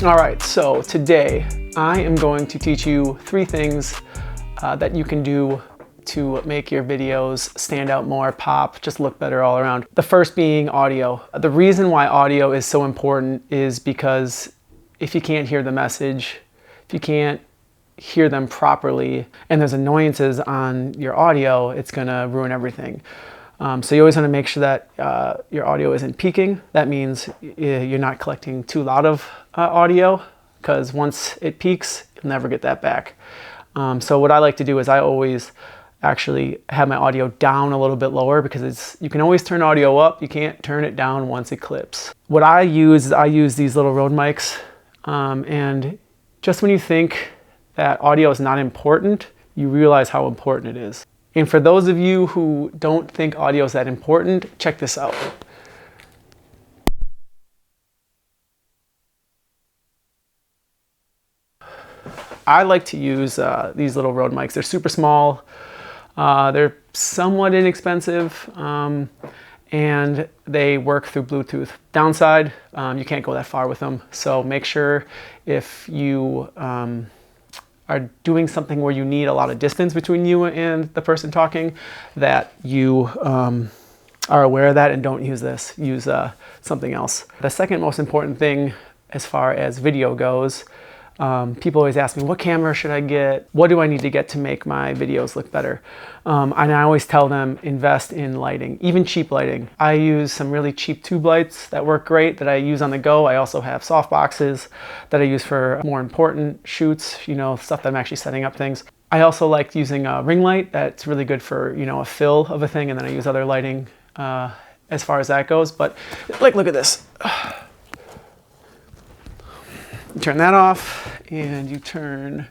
All right, so today I am going to teach you 3 things that you can do to make your videos stand out more, pop, just look better all around. The first being audio. The reason why audio is so important is because if you can't hear the message, if you can't hear them properly, and there's annoyances on your audio, it's gonna ruin everything. So you always want to make sure that your audio isn't peaking. That means you're not collecting too loud of audio, because once it peaks, you'll never get that back. So what I like to do is I always actually have my audio down a little bit lower, because you can always turn audio up, you can't turn it down once it clips. What I use is these little Rode mics, and just when you think that audio is not important, you realize how important it is. And for those of you who don't think audio is that important, check this out. I like to use these little Rode mics. They're super small, they're somewhat inexpensive, and they work through Bluetooth. Downside, you can't go that far with them, so make sure if you are doing something where you need a lot of distance between you and the person talking, that you are aware of that and don't use this. Use something else. The second most important thing as far as video goes, people always ask me, what camera should I get? What do I need to get to make my videos look better? And I always tell them, invest in lighting, even cheap lighting. I use some really cheap tube lights that work great, that I use on the go. I also have soft boxes that I use for more important shoots, you know, stuff that I'm actually setting up things. I also like using a ring light that's really good for, you know, a fill of a thing, and then I use other lighting as far as that goes. But like, look at this. You turn that off, and you turn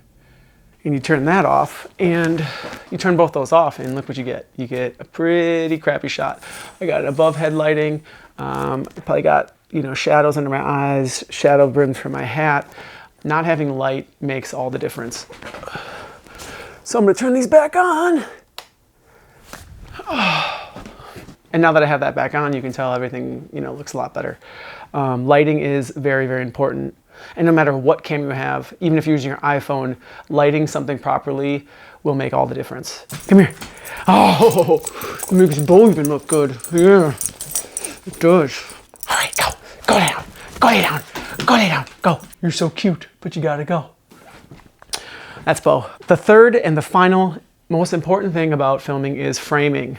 that off, and you turn both those off, and look what you get. You get a pretty crappy shot. I got it above head lighting. Probably got, you know, shadows under my eyes, shadow brims for my hat. Not having light makes all the difference. So I'm gonna turn these back on. And now that I have that back on, you can tell everything, you know, looks a lot better. Lighting is very, very important. And no matter what camera you have, even if you're using your iPhone, lighting something properly will make all the difference. Come here. Oh, it makes both even look good. Yeah, it does. All right, go. Go lay down. Go lay down. Go lay down. Go. You're so cute, but you gotta go. That's Bo. The third and the final most important thing about filming is framing.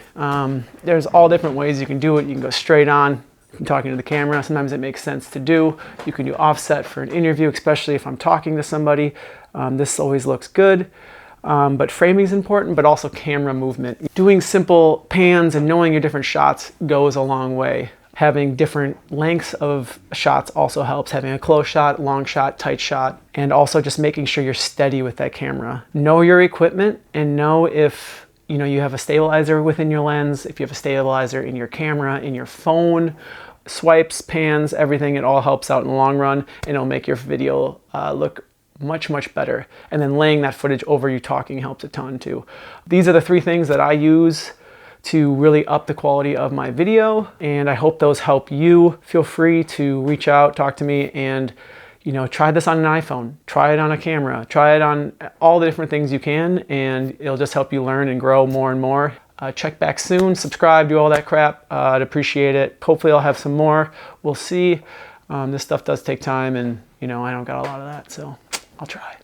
There's all different ways you can do it. You can go straight on from talking to the camera. Sometimes it makes sense to do. You can do offset for an interview, especially if I'm talking to somebody. This always looks good. But framing is important, but also camera movement. Doing simple pans and knowing your different shots goes a long way. Having different lengths of shots also helps. Having a close shot, long shot, tight shot, and also just making sure you're steady with that camera. Know your equipment and know if you have a stabilizer within your lens, if you have a stabilizer in your camera, in your phone, swipes, pans, everything. It all helps out in the long run, and it'll make your video look much, much better. And then laying that footage over you talking helps a ton too. These are the 3 things that I use to really up the quality of my video, and I hope those help you. Feel free to reach out, talk to me, and try this on an iPhone, try it on a camera, try it on all the different things you can, and it'll just help you learn and grow more and more. Check back soon, subscribe, do all that crap. I'd appreciate it. Hopefully I'll have some more. We'll see. This stuff does take time, and I don't got a lot of that, so I'll try.